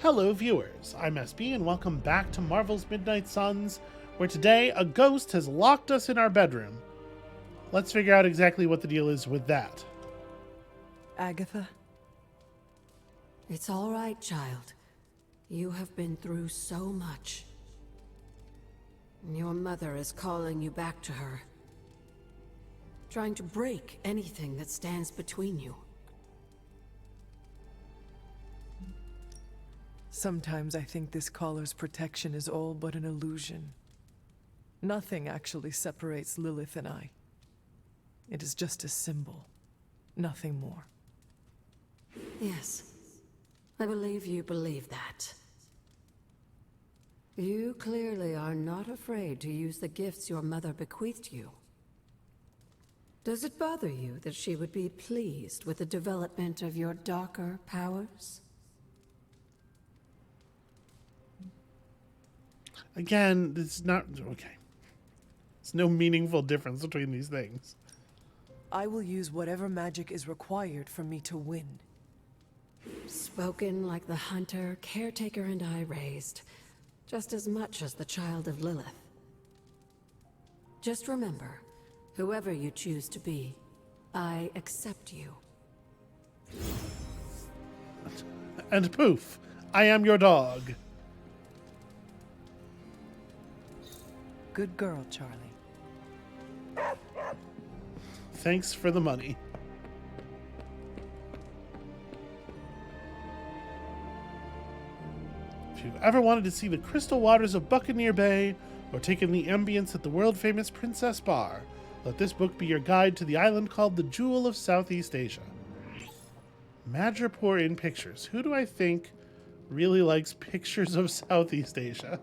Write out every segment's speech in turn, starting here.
Hello viewers, I'm SB and welcome back to Marvel's Midnight Suns, where today a ghost has locked us in our bedroom. Let's figure out exactly what the deal is with that. Agatha? It's all right, child. You have been through so much. Your mother is calling you back to her. Trying to break anything that stands between you. Sometimes I think this caller's protection is all but an illusion. Nothing actually separates Lilith and I. It is just a symbol, nothing more. Yes, I believe you believe that. You clearly are not afraid to use the gifts your mother bequeathed you. Does it bother you that she would be pleased with the development of your darker powers? Again, this is not... okay. There's no meaningful difference between these things. I will use whatever magic is required for me to win. Spoken like the hunter, caretaker, and I raised, just as much as the child of Lilith. Just remember, whoever you choose to be, I accept you. And poof, I am your dog. Good girl, Charlie. Thanks for the money. If you've ever wanted to see the crystal waters of Buccaneer Bay or taken the ambience at the world-famous Princess Bar, let this book be your guide to the island called the Jewel of Southeast Asia. Madripoor in pictures. Who do I think really likes pictures of Southeast Asia?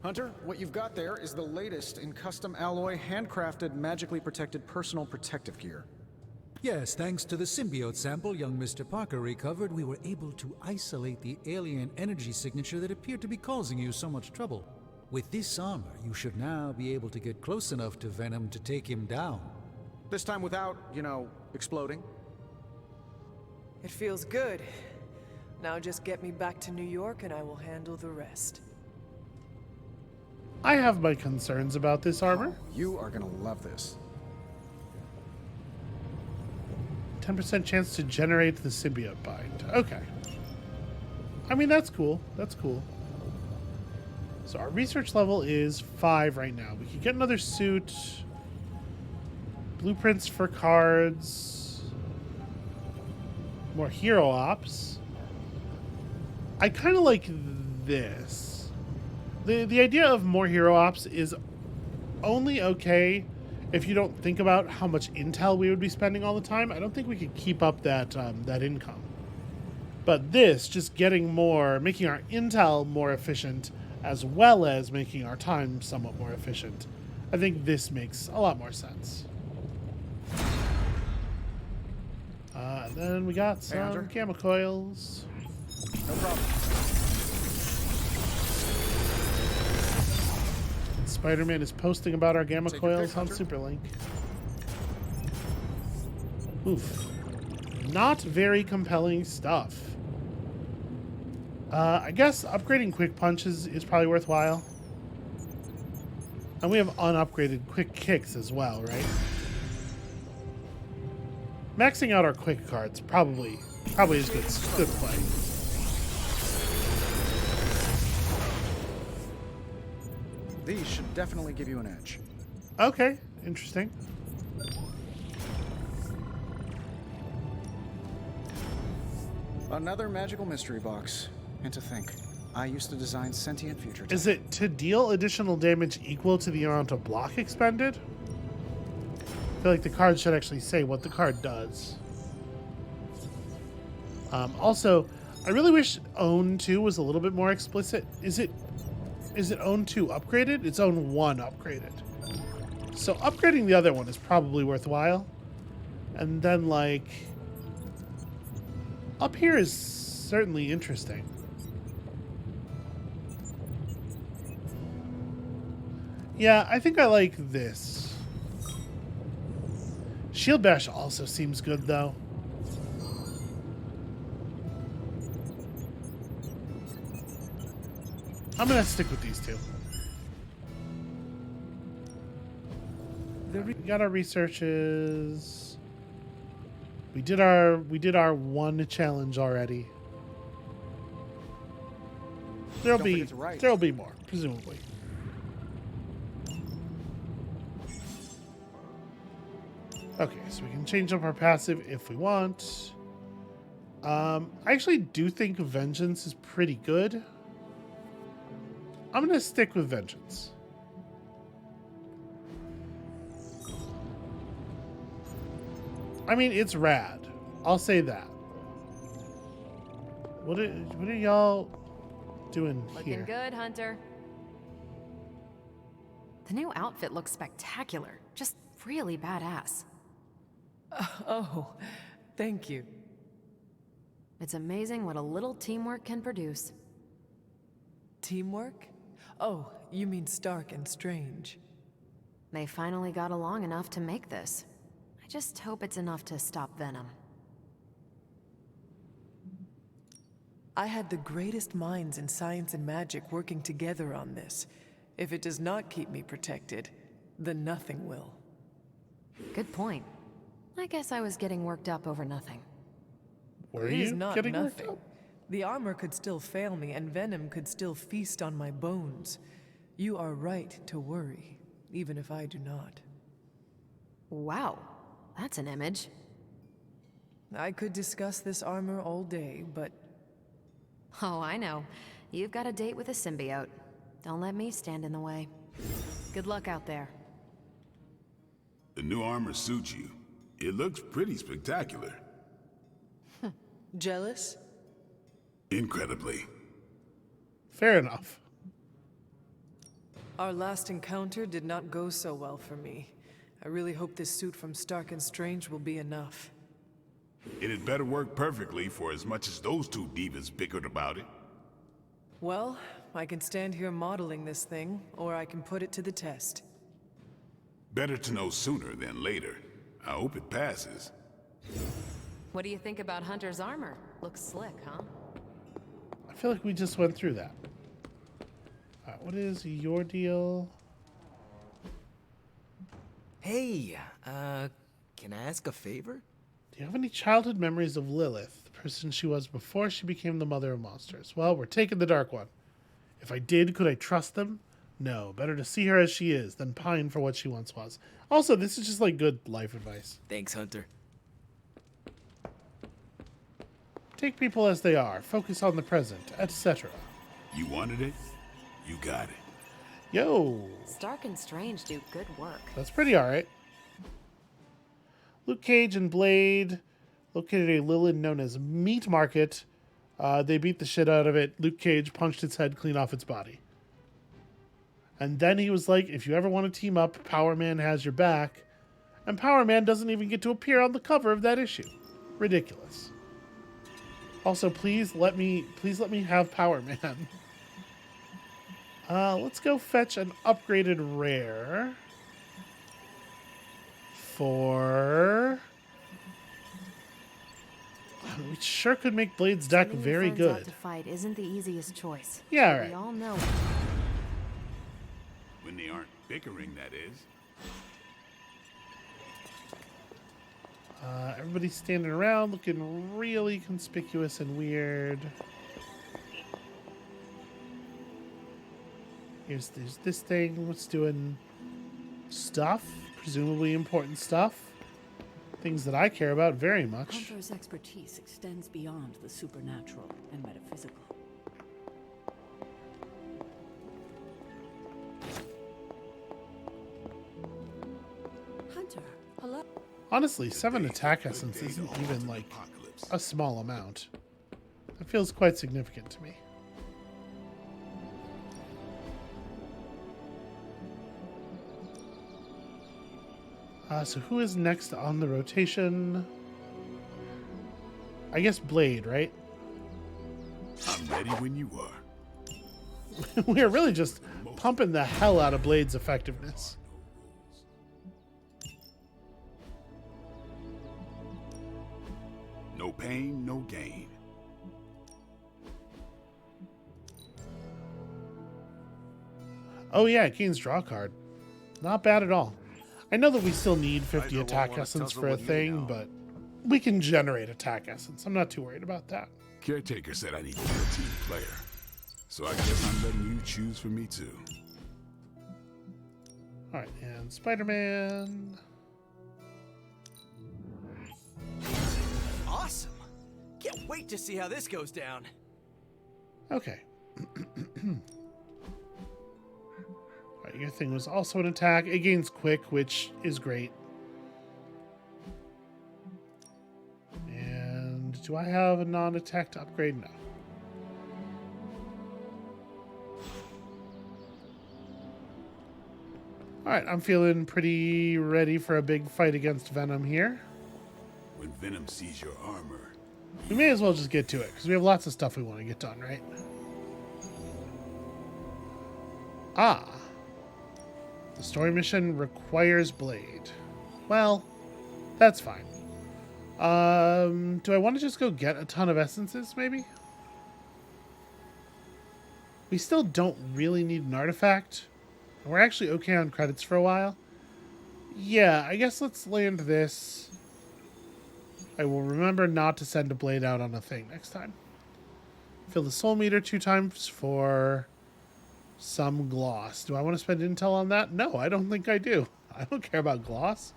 Hunter, what you've got there is the latest in custom alloy, handcrafted, magically protected personal protective gear. Yes, thanks to the symbiote sample young Mr. Parker recovered, we were able to isolate the alien energy signature that appeared to be causing you so much trouble. With this armor, you should now be able to get close enough to Venom to take him down. This time without, exploding. It feels good. Now just get me back to New York and I will handle the rest. I have my concerns about this armor. You are gonna love this. 10% chance to generate the symbiote bind. Okay. I mean, that's cool. That's cool. So our research level is 5 right now. We could get another suit. Blueprints for cards. More hero ops. I kind of like this. The idea of more hero ops is only okay if you don't think about how much intel we would be spending all the time. I don't think we could keep up that that income. But this, just getting more, making our intel more efficient, as well as making our time somewhat more efficient, I think this makes a lot more sense. And then we got some gamma coils. No problem. Spider-Man is posting about our gamma Take your coils pick, on Hunter. Superlink. Oof. Not very compelling stuff. I guess upgrading quick punches is probably worthwhile. And we have unupgraded quick kicks as well, right? Maxing out our quick cards probably is good play. These should definitely give you an edge. Okay, interesting. Another magical mystery box. And to think, I used to design sentient future tech. Is it to deal additional damage equal to the amount of block expended? I feel like the card should actually say what the card does. Also, I really wish Own 2 was a little bit more explicit. Is it Own 2 upgraded? It's Own 1 upgraded. So upgrading the other one is probably worthwhile. And then, like, up here is certainly interesting. Yeah, I think I like this. Shield Bash also seems good, though. I'm gonna stick with these two. We got our researches. We did our one challenge already. There'll Don't be forget to write. there'll be more, presumably. Okay, so we can change up our passive if we want. I actually do think Vengeance is pretty good. I'm gonna stick with Vengeance. I mean, it's rad. I'll say that. What are y'all doing Looking here? good, Hunter. The new outfit looks spectacular. Just really badass. Oh, thank you. It's amazing what a little teamwork can produce. Teamwork? Oh, you mean Stark and Strange. They finally got along enough to make this. I just hope it's enough to stop Venom. I had the greatest minds in science and magic working together on this. If it does not keep me protected, then nothing will. Good point. I guess I was getting worked up over nothing. Were It is you not getting worked nothing. up? The armor could still fail me, and Venom could still feast on my bones. You are right to worry, even if I do not. Wow, that's an image. I could discuss this armor all day, but Oh, I know. You've got a date with a symbiote. Don't let me stand in the way. Good luck out there. The new armor suits you. It looks pretty spectacular. jealous? Incredibly. Fair enough. Our last encounter did not go so well for me. I really hope this suit from Stark and Strange will be enough. It had better work perfectly for as much as those two divas bickered about it. Well, I can stand here modeling this thing, or I can put it to the test. Better to know sooner than later. I hope it passes. What do you think about Hunter's armor? Looks slick, huh? I feel like we just went through that. Alright, what is your deal? Hey, can I ask a favor? Do you have any childhood memories of Lilith, the person she was before she became the mother of monsters? Well, we're taking the dark one. If I did, could I trust them? No. Better to see her as she is than pine for what she once was. Also, this is just like good life advice. Thanks, Hunter. Take people as they are, focus on the present, etc. You wanted it? You got it. Yo, Stark and Strange do good work. that's pretty alright. Luke Cage and Blade located a Lilith known as Meat Market. They beat the shit out of it. Luke Cage punched its head clean off its body. And then he was like, if you ever want to team up, Power Man has your back. And Power Man doesn't even get to appear on the cover of that issue. Ridiculous. Also, please let me have Power Man. Let's go fetch an upgraded rare for... We sure could make Blade's deck Sending very your friends out good. to fight isn't the easiest choice. Yeah, But right. We all know. When they aren't bickering, that is. Everybody's standing around looking really conspicuous and weird. There's this thing. What's doing stuff? Presumably important stuff. Things that I care about very much. Hunter's expertise extends beyond the supernatural and metaphysical. Hunter, hello. Honestly, 7 attack essence isn't even like a small amount. It feels quite significant to me. So who is next on the rotation? I guess Blade, right? I'm ready when you are. We are really just pumping the hell out of Blade's effectiveness. No pain, no gain. Oh yeah, it gains draw card. Not bad at all. I know that we still need 50 Hydra won't attack wanna essence tussle for a with me thing, now. but we can generate attack essence. I'm not too worried about that. Caretaker said I need to be a team player. So I guess I'm letting you choose for me too. Alright, and Spider-Man. Awesome! Can't wait to see how this goes down. Okay. Alright, your thing was also an attack. It gains quick, which is great. And do I have a non-attack to upgrade? No. Alright, I'm feeling pretty ready for a big fight against Venom here. When Venom sees your armor, We may as well just get to it, because we have lots of stuff we want to get done, right? Ah. The story mission requires Blade. Well, that's fine. Do I want to just go get a ton of essences, maybe? We still don't really need an artifact. We're actually okay on credits for a while. Yeah, I guess let's land this. I will remember not to send a blade out on a thing next time. Fill the soul meter 2 times for some gloss. Do I want to spend intel on that? No, I don't think I do. I don't care about gloss.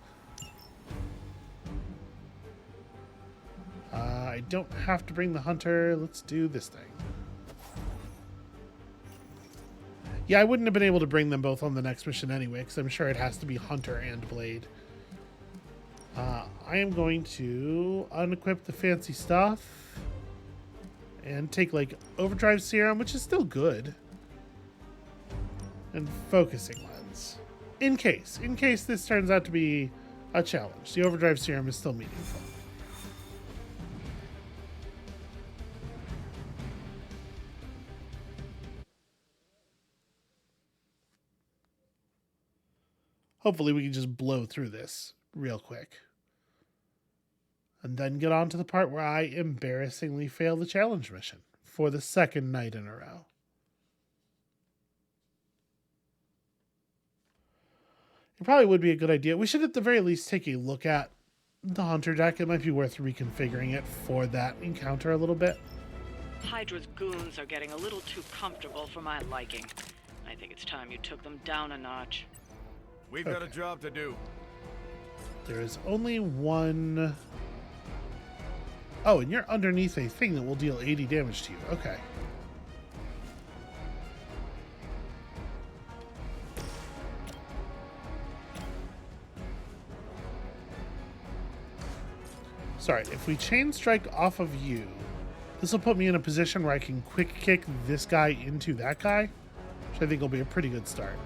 I don't have to bring the hunter. Let's do this thing. Yeah, I wouldn't have been able to bring them both on the next mission anyway, because I'm sure it has to be hunter and blade. I am going to unequip the fancy stuff and take like overdrive serum, which is still good, and focusing lens in case this turns out to be a challenge. The overdrive serum is still meaningful. Hopefully we can just blow through this real quick. And then get on to the part where I embarrassingly fail the challenge mission for the second night in a row. It probably would be a good idea. We should at the very least take a look at the hunter deck. It might be worth reconfiguring it for that encounter a little bit. Hydra's goons are getting a little too comfortable for my liking. I think it's time you took them down a notch. We've got a job to do. There is only one... Oh, and you're underneath a thing that will deal 80 damage to you. Okay. Sorry, if we chain strike off of you, this will put me in a position where I can quick kick this guy into that guy, which I think will be a pretty good start.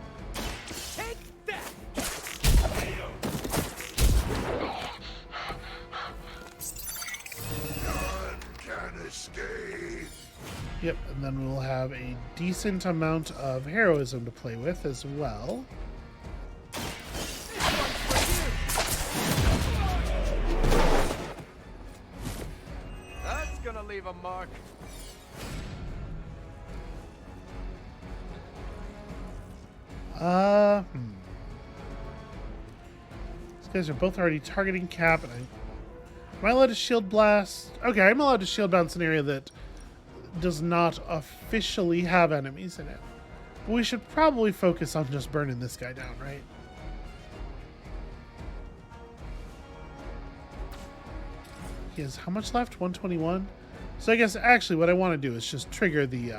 Yep, and then we'll have a decent amount of heroism to play with as well. That's gonna leave a mark. These guys are both already targeting Cap, and am I allowed to shield blast? Okay, I'm allowed to shield bounce an area that does not officially have enemies in it. But we should probably focus on just burning this guy down, right? He has how much left? 121? So I guess actually what I want to do is just trigger the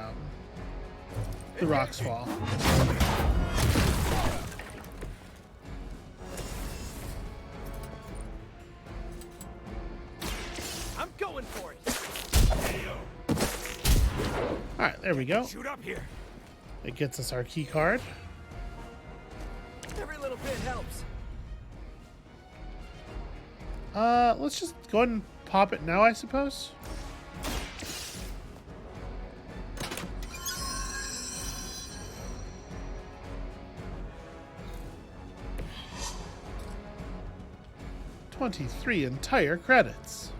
rocks fall. I'm going for it. All right, there we go. Shoot up here. It gets us our key card. Every little bit helps. Let's just go ahead and pop it now, I suppose. $23 entire credits.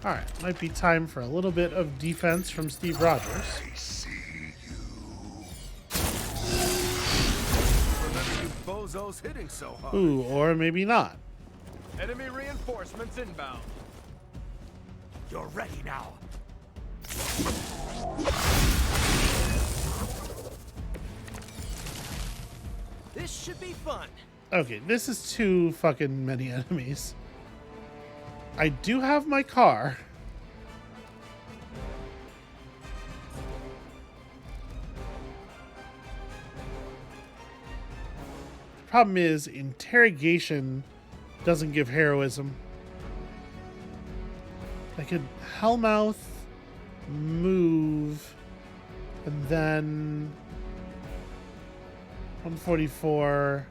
Alright, might be time for a little bit of defense from Steve Rogers. Remember you bozos hitting so hard. Ooh, or maybe not. Enemy reinforcements inbound. You're ready now. This should be fun. Okay, this is too fucking many enemies. I do have my car. The problem is, interrogation doesn't give heroism. I could Hellmouth, move, and then 144.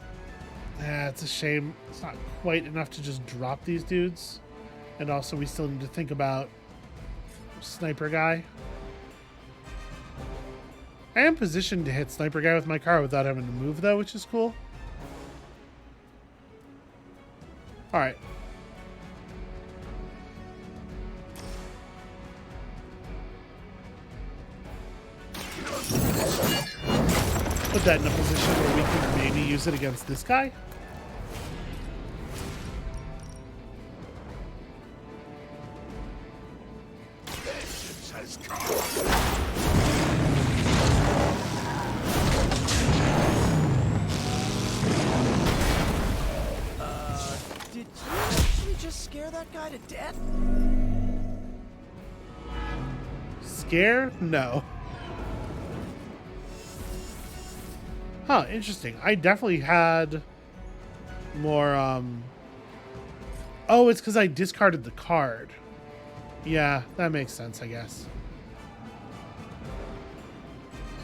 It's a shame. It's not quite enough to just drop these dudes. And also we still need to think about Sniper Guy. I am positioned to hit Sniper Guy with my car without having to move though, which is cool. Alright. Put that in a position where we can maybe use it against this guy. Did you actually just scare that guy to death? Scare? No. Huh, interesting. I definitely had more, Oh, it's because I discarded the card. Yeah, that makes sense, I guess.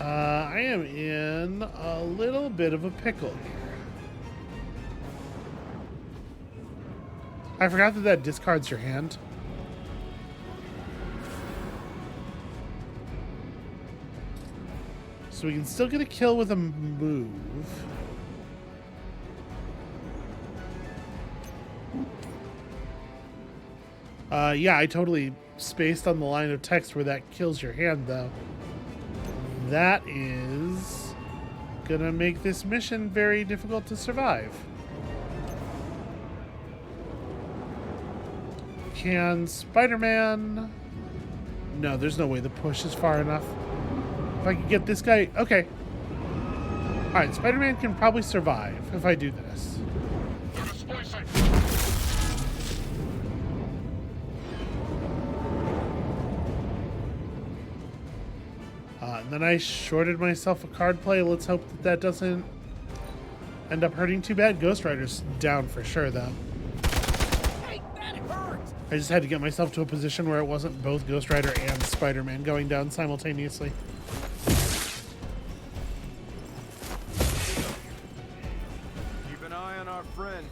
I am in a little bit of a pickle here. I forgot that that discards your hand. So we can still get a kill with a move. Yeah, I totally spaced on the line of text where that kills your hand, though. That is gonna make this mission very difficult to survive. Can Spider-Man... No, there's no way the push is far enough. If I could get this guy... Okay. Alright, Spider-Man can probably survive if I do this. And then I shorted myself a card play. Let's hope that that doesn't end up hurting too bad. Ghost Rider's down for sure, though. Hey, that hurt! I just had to get myself to a position where it wasn't both Ghost Rider and Spider-Man going down simultaneously. Keep an eye on our friend.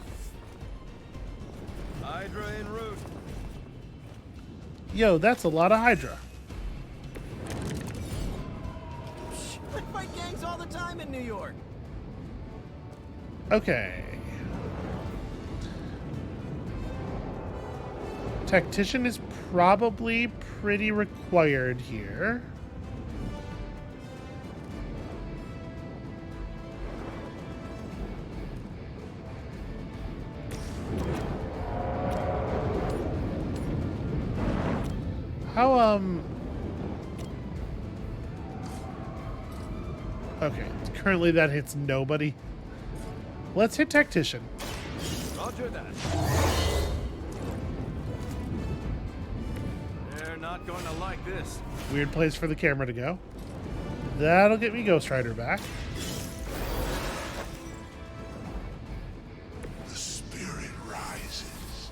Hydra en route. Yo, that's a lot of Hydra. We fight gangs all the time in New York. Okay. Tactician is probably pretty required here. How, Okay, currently that hits nobody. Let's hit Tactician. Roger that. They're not going to like this. Weird place for the camera to go. That'll get me Ghost Rider back. The spirit rises.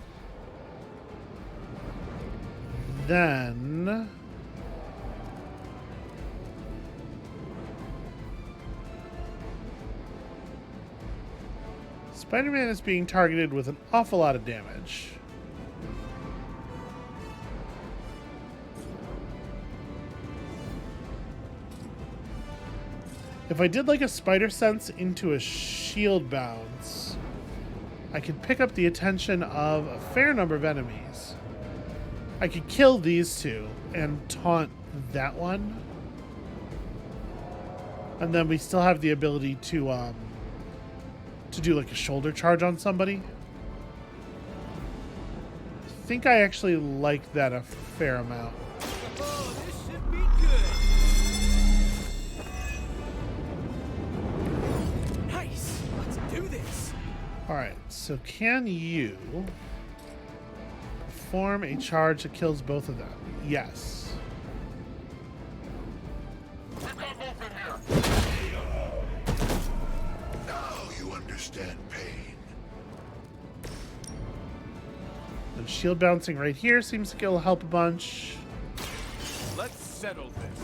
Then... Spider-Man is being targeted with an awful lot of damage. If I did like a spider sense into a shield bounce, I could pick up the attention of a fair number of enemies. I could kill these two and taunt that one. And then we still have the ability to do like a shoulder charge on somebody. I think I actually like that a fair amount. Oh, this should be good. Nice. Let's do this. All right, so can you perform a charge that kills both of them? Yes. Now you understand pain. And shield bouncing right here seems like it'll help a bunch. Let's settle this.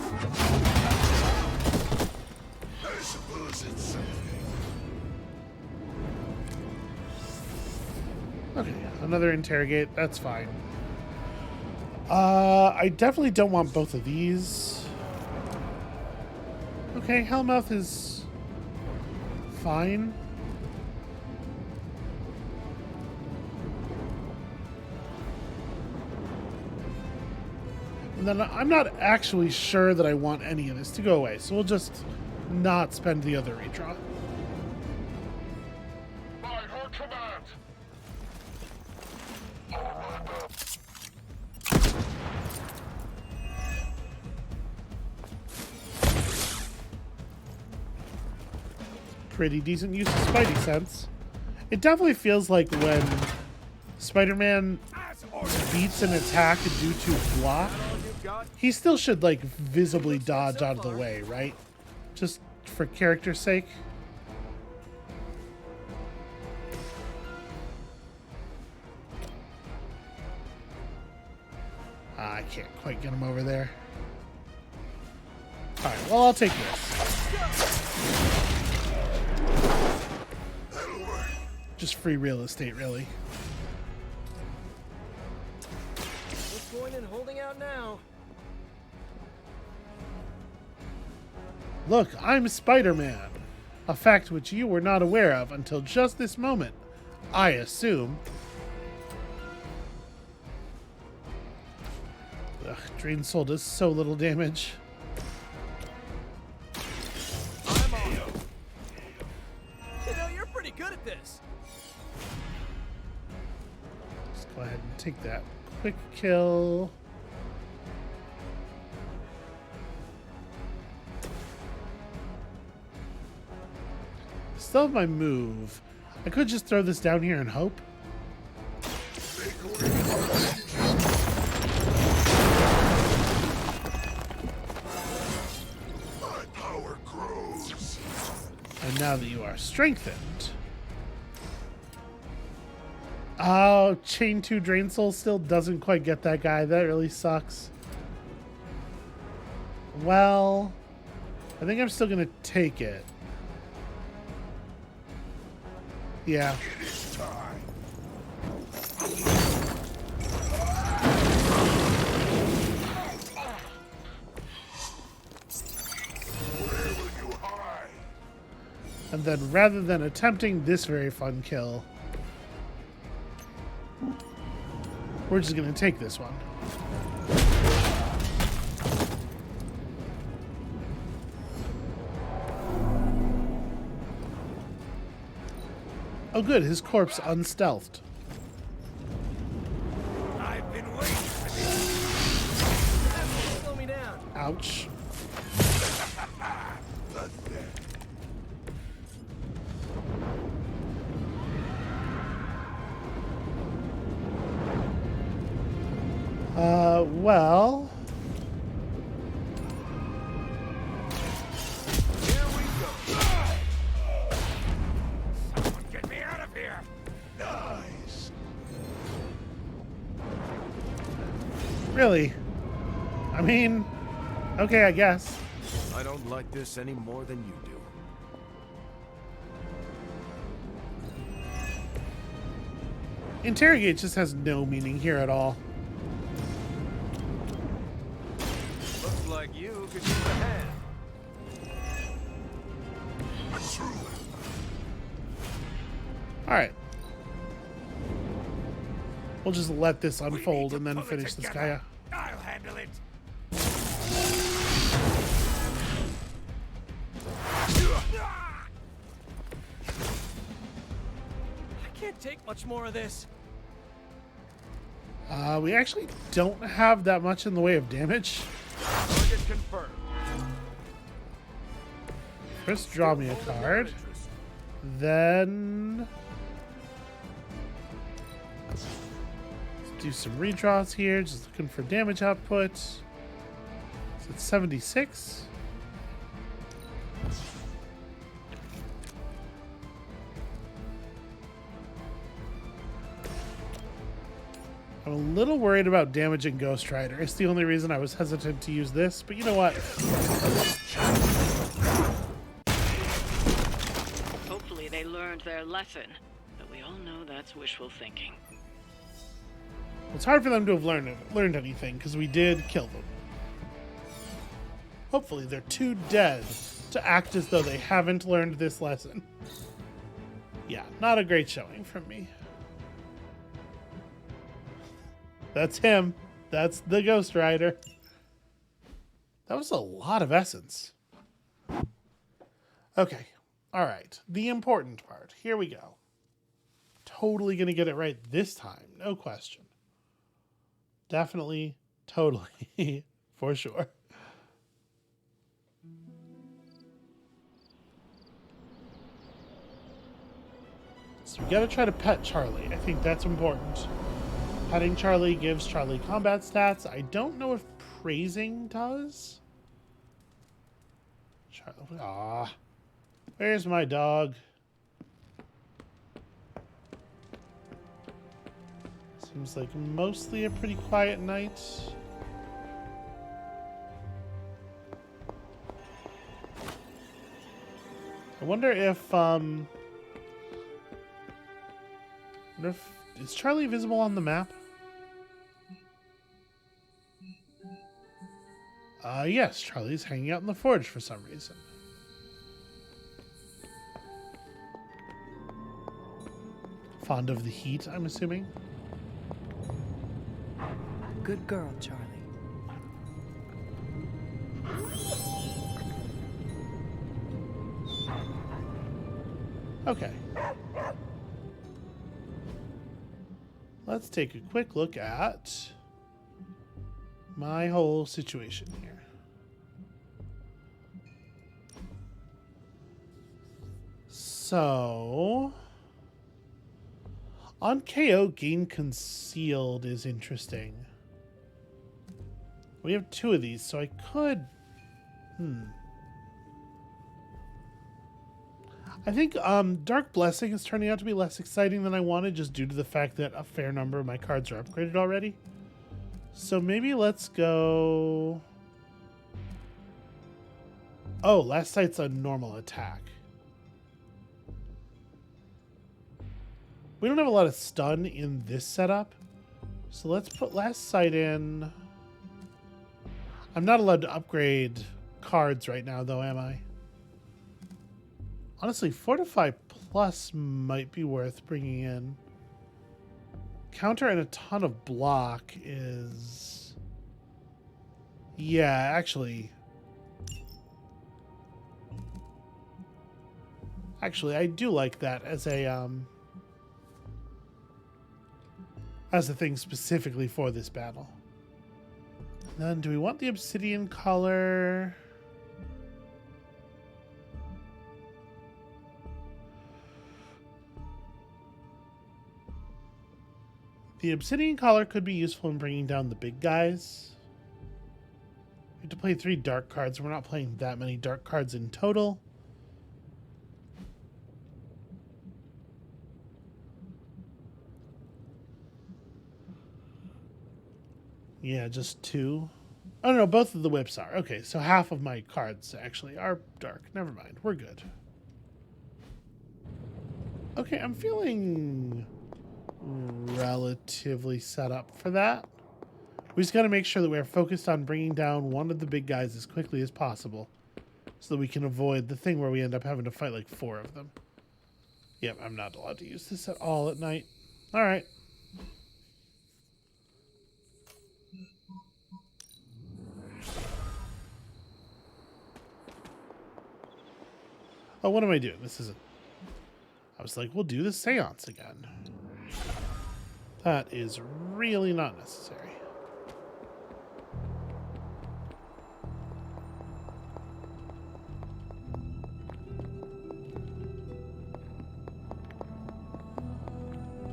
I suppose it's something. Okay, another interrogate. That's fine. I definitely don't want both of these. Okay, Hellmouth is fine. And then I'm not actually sure that I want any of this to go away, so we'll just not spend the other redraw. By her command. Pretty decent use of Spidey sense. It definitely feels like when Spider-Man beats an attack due to block, he still should like visibly dodge out of the way, right? Just for character's sake. I can't quite get him over there. Alright, well, I'll take this. Just free real estate, really. What's point in holding out now? Look, I'm Spider-Man. A fact which you were not aware of until just this moment, I assume. Ugh, Drain Soul does so little damage. I'm on. You know, you're pretty good at this. Let's go ahead and take that. Quick kill. Still have my move. I could just throw this down here and hope. My power grows. And now that you are strengthened. Oh, Chain 2 Drain Soul still doesn't quite get that guy. That really sucks. Well, I think I'm still going to take it. Yeah. It is time. Where will you hide? And then rather than attempting this very fun kill, we're just going to take this one. Oh good, his corpse unstealthed. I've been waiting for this. That won't slow me down. Ouch. Well... Here we go. Someone get me out of here. Nice. Really? I mean, okay, I guess. I don't like this any more than you do. Interrogate just has no meaning here at all. Looks like you could use a hand. Alright. We'll just let this unfold and then finish this guy up. I'll handle it. I can't take much more of this. We actually don't have that much in the way of damage. Target confirmed. First, draw me a card. Then let's do some redraws here. Just looking for damage output. So it's 76. I'm a little worried about damaging Ghost Rider. It's the only reason I was hesitant to use this, but you know what? Hopefully they learned their lesson, but we all know that's wishful thinking. It's hard for them to have learned anything, because we did kill them. Hopefully they're too dead to act as though they haven't learned this lesson. Yeah, not a great showing from me. That's him. That's the Ghost Rider. That was a lot of essence. Okay. All right. The important part. Here we go. Totally going to get it right this time. No question. Definitely. Totally. For sure. So we got to try to pet Charlie. I think that's important. Petting Charlie gives Charlie combat stats. I don't know if praising does. Charlie, ah, where's my dog? Seems like mostly a pretty quiet night. I wonder if is Charlie visible on the map? Yes, Charlie's hanging out in the forge for some reason. Fond of the heat, I'm assuming. Good girl, Charlie. Okay. Let's take a quick look at my whole situation here. So, on KO, gain concealed is interesting. We have 2 of these, so I could... I think Dark Blessing is turning out to be less exciting than I wanted, just due to the fact that a fair number of my cards are upgraded already. So maybe let's go... Oh, Last Sight's a normal attack. We don't have a lot of stun in this setup, so let's put Last Sight in. I'm not allowed to upgrade cards right now, though, am I? Honestly, Fortify Plus might be worth bringing in. Counter and a ton of block is... Yeah, actually... Actually, I do like that as a thing specifically for this battle. Then, do we want the obsidian color? The obsidian collar could be useful in bringing down the big guys. We have to play 3 dark cards. We're not playing that many dark cards in total. Yeah, just 2. Oh, no, both of the whips are. Okay, so half of my cards actually are dark. Never mind. We're good. Okay, I'm feeling relatively set up for that. We just got to make sure that we're focused on bringing down one of the big guys as quickly as possible so that we can avoid the thing where we end up having to fight like 4 of them. Yep, I'm not allowed to use this at all at night. All right. Oh, what am I doing? This isn't... I was like, we'll do the seance again. That is really not necessary.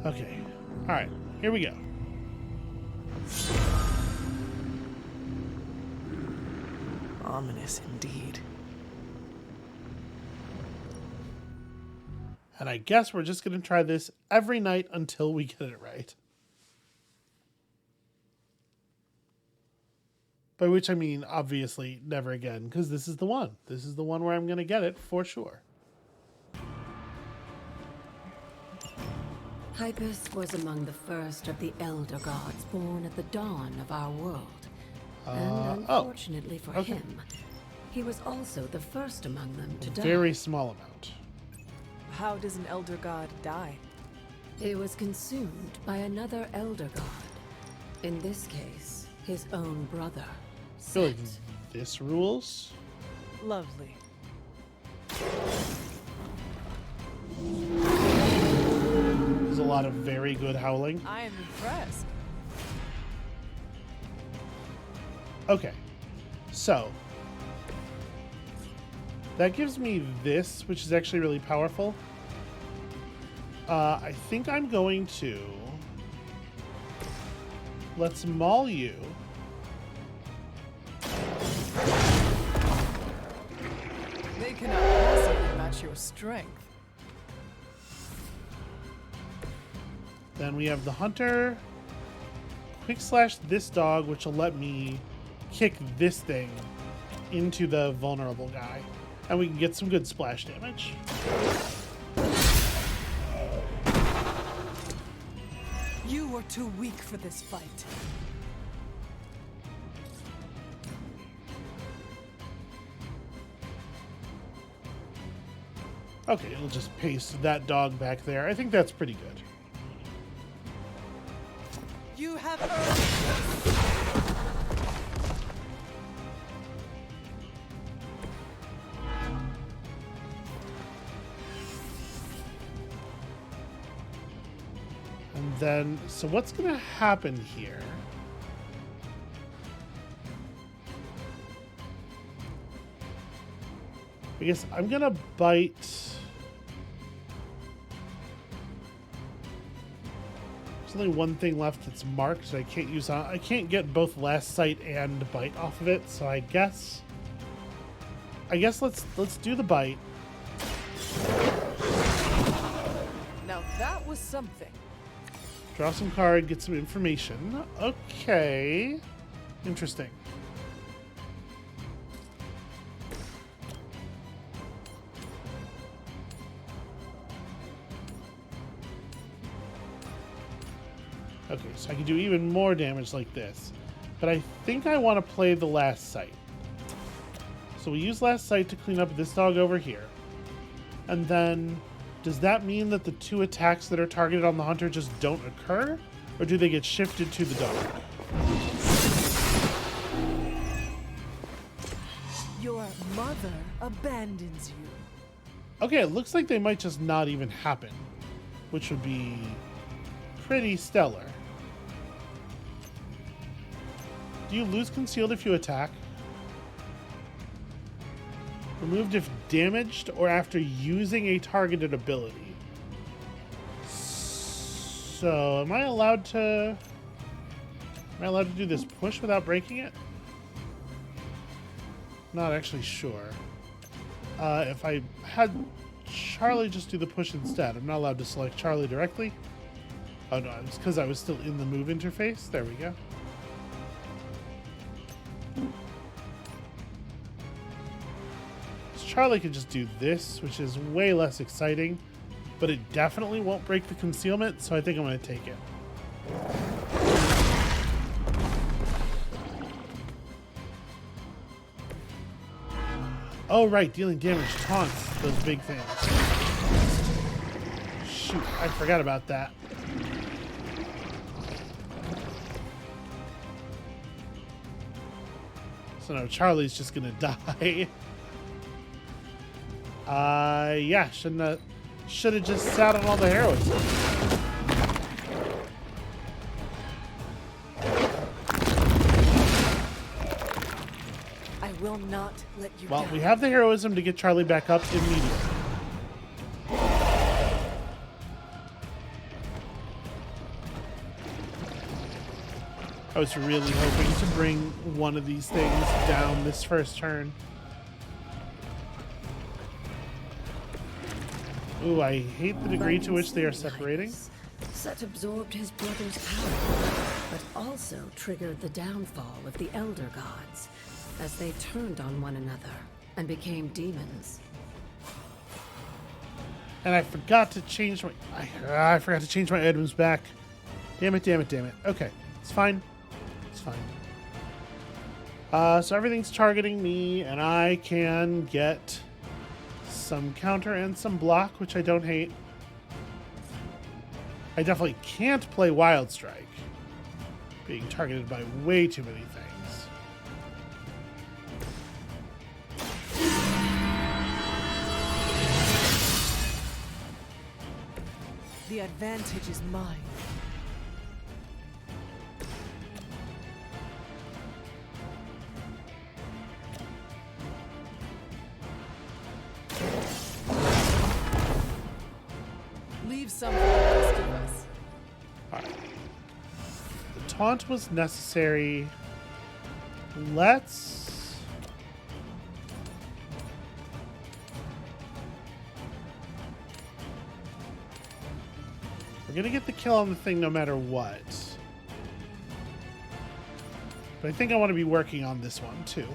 Okay. Alright, here we go. Ominous indeed. And I guess we're just going to try this every night until we get it right. By which I mean, obviously, never again, because this is the one. This is the one where I'm going to get it for sure. Hypus was among the first of the Elder Gods born at the dawn of our world. And unfortunately for him, he was also the first among them to die. Very small amount. How does an Elder God die? He was consumed by another Elder God. In this case, his own brother. I feel like this rules. Lovely. There's a lot of very good howling. I am impressed. Okay, so that gives me this, which is actually really powerful. I think I'm going to let's maul you. They cannot possibly match your strength. Then we have the hunter. Quick slash this dog, which will let me kick this thing into the vulnerable guy. And we can get some good splash damage. You were too weak for this fight. Okay, it'll just paste that dog back there. I think that's pretty good. You have earned. And then, so what's going to happen here? I guess I'm going to bite. There's only one thing left that's marked. I can't use. I can't get both last sight and bite off of it. So I guess let's do the bite. Now that was something. Draw some card, get some information. Okay. Interesting. Okay, so I can do even more damage like this. But I think I want to play the last sight. So we use last sight to clean up this dog over here. And then, does that mean that the two attacks that are targeted on the hunter just don't occur? Or do they get shifted to the dog? Your mother abandons you. Okay, it looks like they might just not even happen. Which would be pretty stellar. Do you lose concealed if you attack? Removed if damaged or after using a targeted ability. So, am I allowed to do this push without breaking it? Not actually sure. If I had Charlie just do the push instead, I'm not allowed to select Charlie directly. Oh no, it's because I was still in the move interface. There we go. Charlie could just do this, which is way less exciting, but it definitely won't break the concealment, so I think I'm going to take it. Oh, right, dealing damage taunts those big things. Shoot, I forgot about that. So now Charlie's just going to die. Yeah, should have just sat on all the heroism. I will not let you Well, down. we have the heroism to get Charlie back up immediately. I was really hoping to bring one of these things down this first turn. Ooh, I hate the degree to which they are separating. Set absorbed his brother's power, but also triggered the downfall of the Elder Gods as they turned on one another and became demons. And I forgot to change my... I forgot to change my items back. Damn it, damn it, damn it. Okay, it's fine. It's fine. So everything's targeting me, and I can get some counter and some block, which I don't hate. I definitely can't play Wild Strike, being targeted by way too many things. The advantage is mine. Leave some for the rest of us. Alright. The taunt was necessary. Let's... We're gonna get the kill on the thing no matter what. But I think I want to be working on this one too.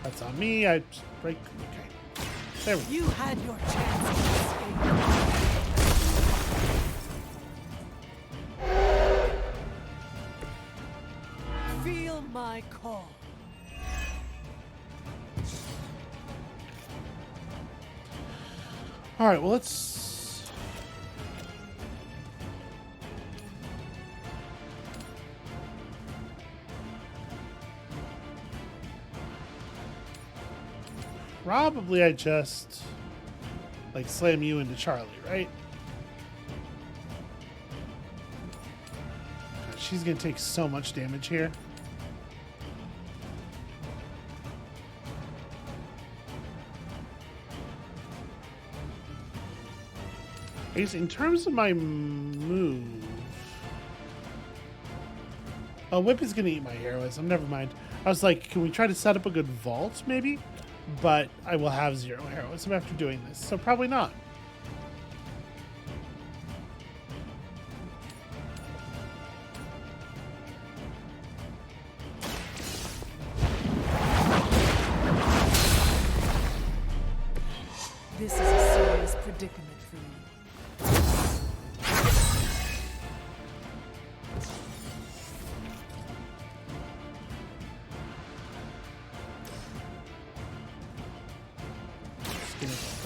That's on me. I break. Okay. There we go. You had your chance to escape. Feel my call. All right. Well, let's. Probably I just like slam you into Charlie, right? God, she's gonna take so much damage here. I guess in terms of my move, oh, Whip is gonna eat my heroism. Never mind. I was like, can we try to set up a good vault, maybe? But I will have 0 heroism after doing this, so probably not. This is a serious predicament for you.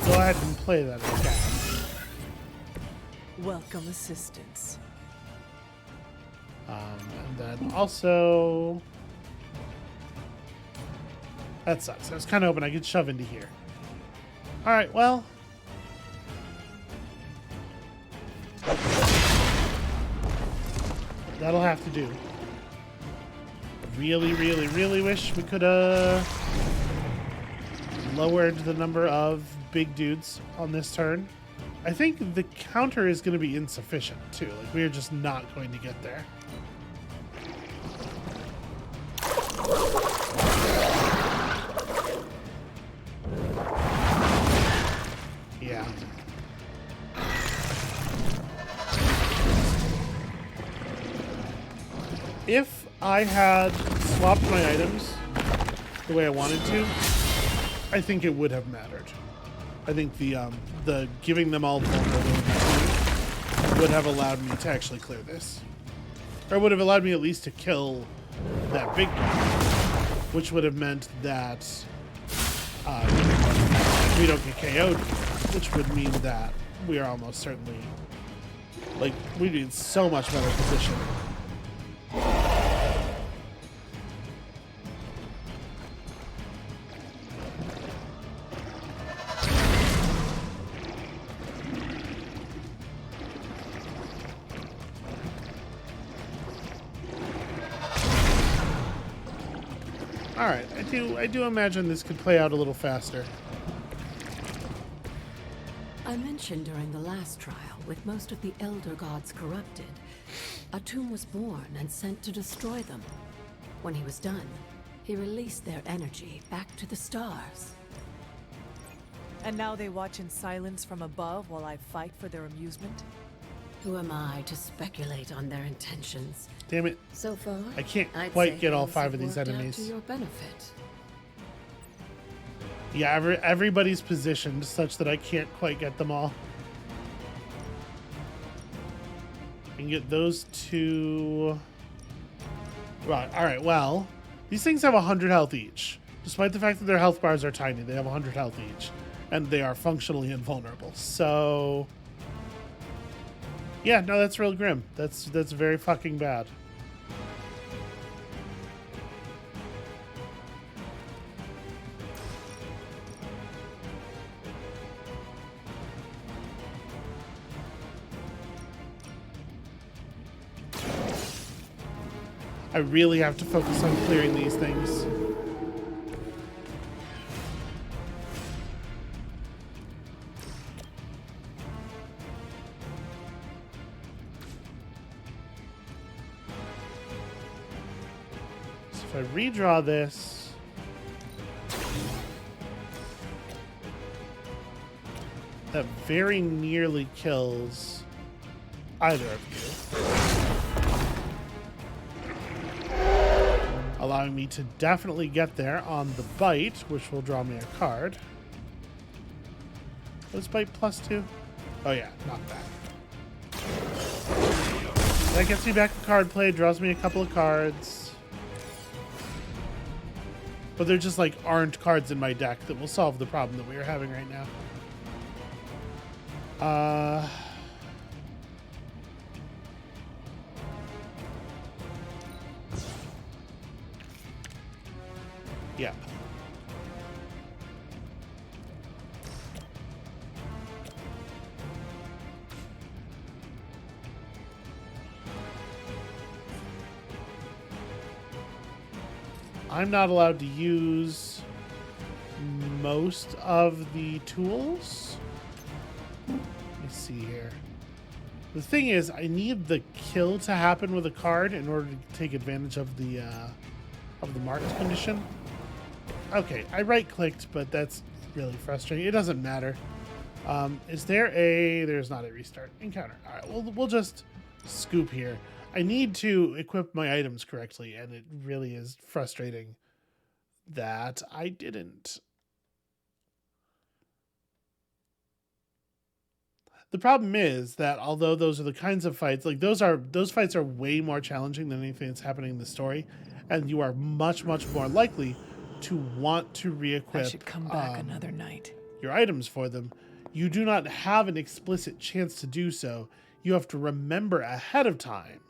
Go ahead and play that attack. Welcome assistance. And then also... That sucks. I was kind of hoping I could shove into here. Alright, well... That'll have to do. Really, really, really wish we could have lowered the number of big dudes on this turn. I think the counter is going to be insufficient too. Like, we are just not going to get there. Yeah. If I had swapped my items the way I wanted to, I think it would have mattered. I think the giving them all vulnerability would have allowed me to actually clear this. Or would have allowed me at least to kill that big guy, which would have meant that we don't get KO'd, which would mean that we are almost certainly, like, we'd be in so much better position. All right, I do imagine this could play out a little faster. I mentioned during the last trial, with most of the Elder Gods corrupted, a tomb was born and sent to destroy them. When he was done, he released their energy back to the stars. And now they watch in silence from above while I fight for their amusement? Who am I to speculate on their intentions? Damn it. So far, I can't I'd quite say get all things 5 have of these worked out enemies. to your benefit. Yeah, everybody's positioned such that I can't quite get them all. I can get those 2. Right, alright, well, these things have 100 health each. Despite the fact that their health bars are tiny, they have 100 health each. And they are functionally invulnerable. So... yeah, no, that's real grim. That's very fucking bad. I really have to focus on clearing these things. If I redraw this, that very nearly kills either of you, allowing me to definitely get there on the bite, which will draw me a card. What's bite +2? Oh yeah, not that. That gets me back to card play, draws me a couple of cards. But there just like aren't cards in my deck that will solve the problem that we are having right now. Yeah. I'm not allowed to use most of the tools. Let me see here. The thing is, I need the kill to happen with a card in order to take advantage of the marked condition. Okay, I right-clicked, but that's really frustrating. It doesn't matter. Is there a... there's not a restart. Encounter. All right, we'll just scoop here. I need to equip my items correctly, and it really is frustrating that I didn't. The problem is that although those are the kinds of fights, like those fights are way more challenging than anything that's happening in the story, and you are much, much more likely to want to re-equip I should come back another night. your items for them. You do not have an explicit chance to do so. You have to remember ahead of time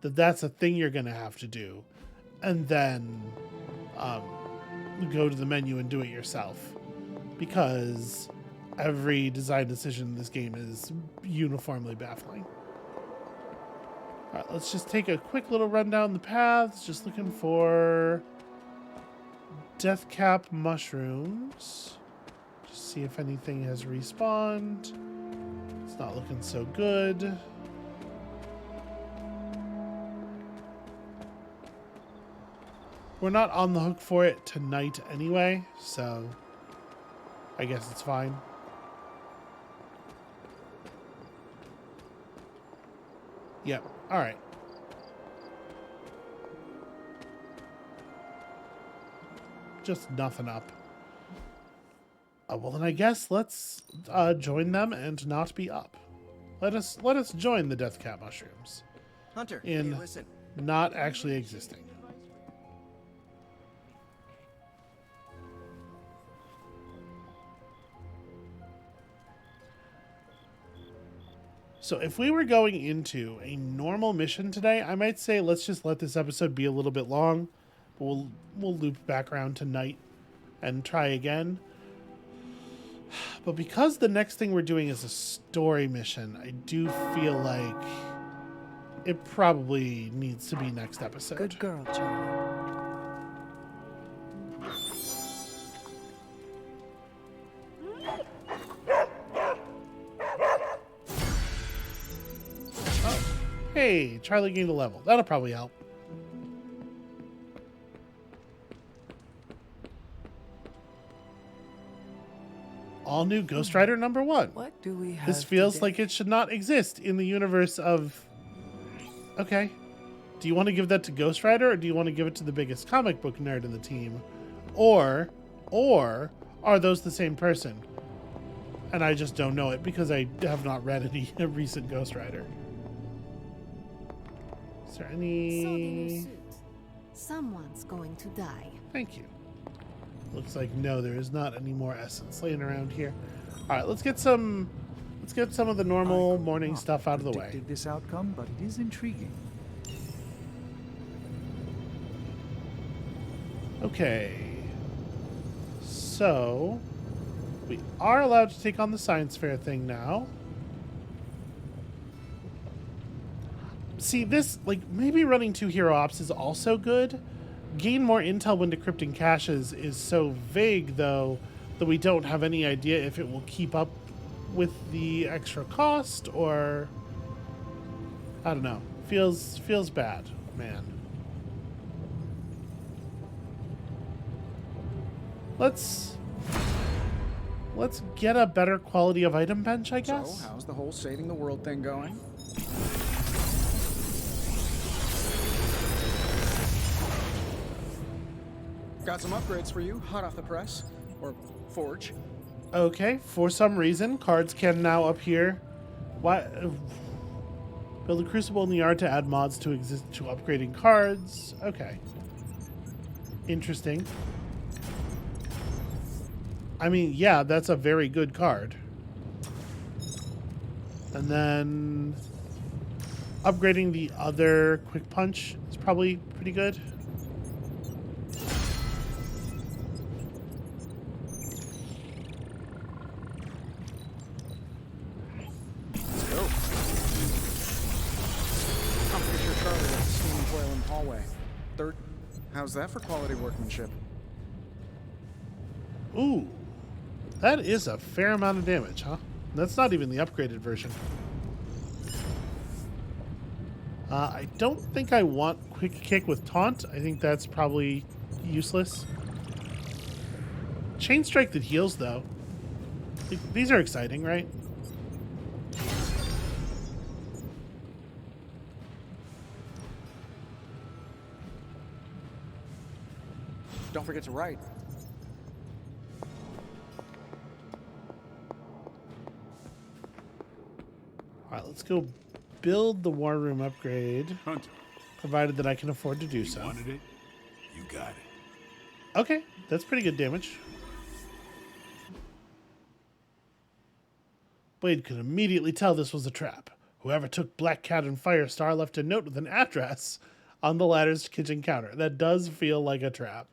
that that's a thing you're going to have to do, and then go to the menu and do it yourself, because every design decision in this game is uniformly baffling. All right, let's just take a quick little run down the paths, just looking for deathcap mushrooms. Just see if anything has respawned. It's not looking so good. We're not on the hook for it tonight anyway, so I guess it's fine. Yep, alright. Just nothing up. Well then I guess let's join them and not be up. Let us join the deathcap mushrooms. Hunter, in hey, listen. Not actually existing. So if we were going into a normal mission today, I might say let's just let this episode be a little bit long. We'll loop back around tonight and try again. But because the next thing we're doing is a story mission, I do feel like it probably needs to be next episode. Good girl, Charlie. Hey, Charlie gained a level. That'll probably help. All new Ghost Rider #1. What do we have This feels today? like it should not exist in the universe of... Okay. Do you want to give that to Ghost Rider, or do you want to give it to the biggest comic book nerd in the team? Or are those the same person? And I just don't know it because I have not read any recent Ghost Rider. Is there any... Someone's going to die. Thank you. Looks like no, there is not any more essence laying around here. All right, let's get some of the normal morning stuff out of the way. Predicted this outcome, but it is intriguing. Okay. So, we are allowed to take on the science fair thing now. See, this, like, maybe running 2 hero ops is also good. Gain more intel when decrypting caches is so vague, though, that we don't have any idea if it will keep up with the extra cost, or... I don't know. Feels bad, man. Let's get a better quality of item bench, I guess. So, how's the whole saving the world thing going? Got some upgrades for you, hot off the press. Or forge. Okay, for some reason, cards can now appear. What? Build a crucible in the yard to add mods to upgrading cards. Okay. Interesting. I mean, yeah, that's a very good card. And then upgrading the other quick punch is probably pretty good. Let's go. I'm pretty sure Charlie left the steaming coil in the hallway. Third, how's that for quality workmanship? Ooh. That is a fair amount of damage, huh? That's not even the upgraded version. I don't think I want quick kick with taunt. I think that's probably useless. Chain strike that heals, though. These are exciting, right? Don't forget to write. Alright, let's go build the war room upgrade. Hunter, Provided that I can afford to do you so. wanted it? You got it. Okay, that's pretty good damage. Blade could immediately tell this was a trap. Whoever took Black Cat and Firestar left a note with an address on the ladder's kitchen counter. That does feel like a trap.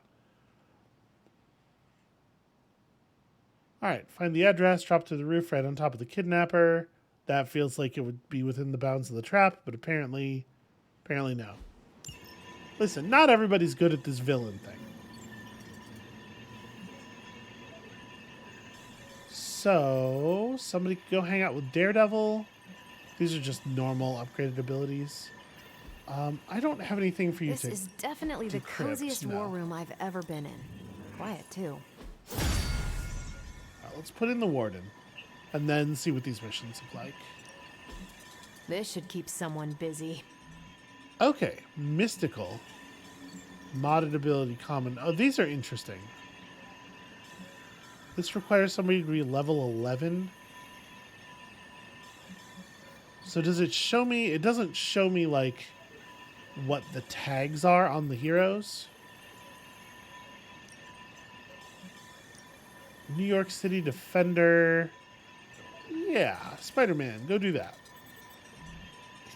Alright, find the address, drop to the roof right on top of the kidnapper. That feels like it would be within the bounds of the trap, but apparently no. Listen, not everybody's good at this villain thing. So, somebody could go hang out with Daredevil. These are just normal upgraded abilities. I don't have anything for you This to is definitely the decrypt, coziest war no. room I've ever been in. Quiet, too. Let's put in the Warden, and then see what these missions look like. This should keep someone busy. Okay, Mystical. Modded ability common. Oh, these are interesting. This requires somebody to be level 11. So does it show me... It doesn't show me, like, what the tags are on the heroes. New York City Defender. Yeah, Spider-Man. Go do that.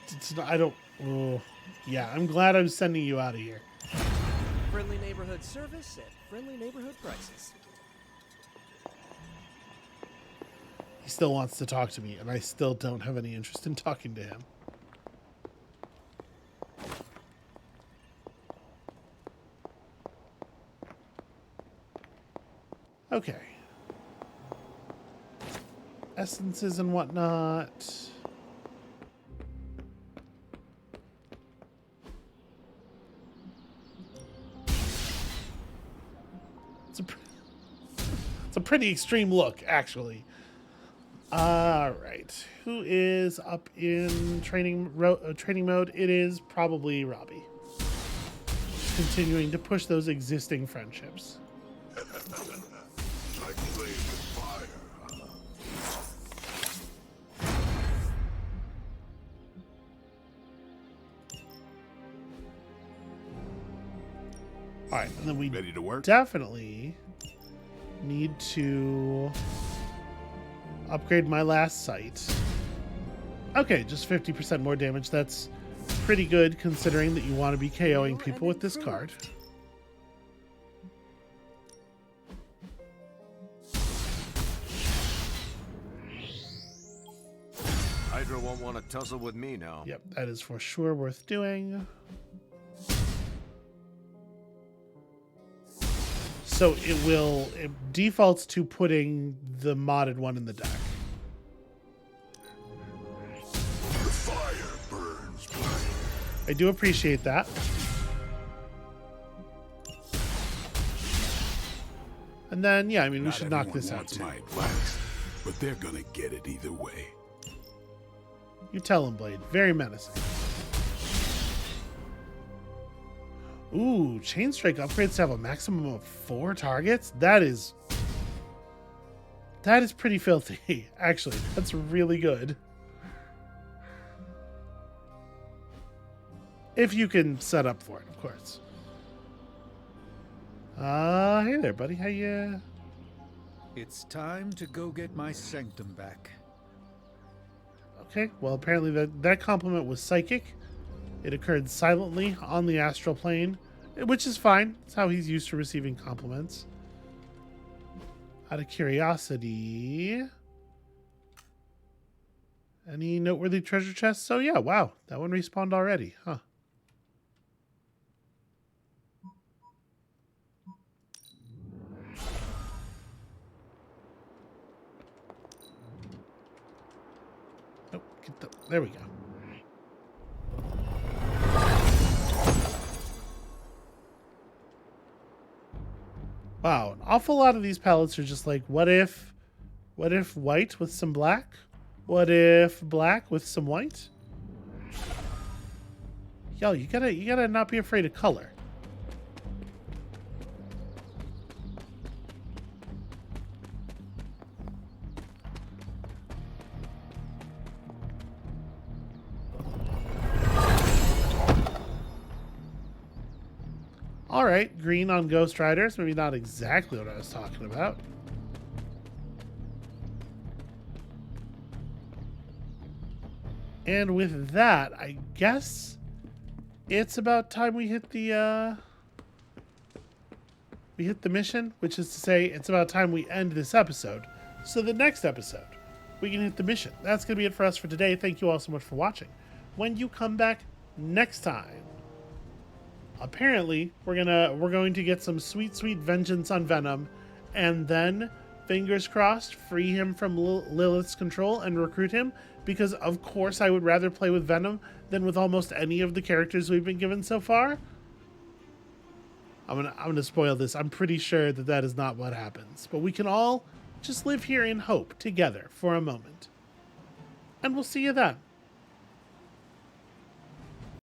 It's not, I don't... Oh, yeah, I'm glad I'm sending you out of here. Friendly neighborhood service at friendly neighborhood prices. He still wants to talk to me, and I still don't have any interest in talking to him. Okay. Essences and whatnot. It's a pretty extreme look, actually. All right. Who is up in training mode? It is probably Robbie. Continuing to push those existing friendships. Like playing with fire, huh? All right, and then we Ready to work? definitely need to upgrade my last sight. Okay, just 50% more damage. That's pretty good considering that you want to be KOing people with this card. Hydra won't want to tussle with me now. Yep, that is for sure worth doing. So it defaults to putting the modded one in the deck. The fire burns bright. I do appreciate that. And then, yeah, I mean, we should knock this out too. My advice, but they're gonna get it either way. You tell him, Blade. Very menacing. Ooh, Chain Strike upgrades to have a maximum of 4 targets? That is pretty filthy, actually. That's really good. If you can set up for it, of course. Hey there, buddy. How you? It's time to go get my sanctum back. Okay, well, apparently that compliment was psychic. It occurred silently on the astral plane, which is fine. It's how he's used to receiving compliments. Out of curiosity, any noteworthy treasure chests? Oh yeah, wow, that one respawned already, huh? Nope, there we go. Wow, an awful lot of these palettes are just like, what if white with some black? What if black with some white? Yo, you gotta not be afraid of color. All right, green on Ghost Riders. Maybe not exactly what I was talking about. And with that, I guess it's about time we hit the mission, which is to say it's about time we end this episode. So the next episode, we can hit the mission. That's going to be it for us for today. Thank you all so much for watching. When you come back next time, apparently we're going to get some sweet vengeance on Venom, and then, fingers crossed, free him from Lilith's control and recruit him, because of course I would rather play with Venom than with almost any of the characters we've been given so far. I'm gonna spoil this. I'm pretty sure that is not what happens, but we can all just live here in hope together for a moment, and we'll see you then.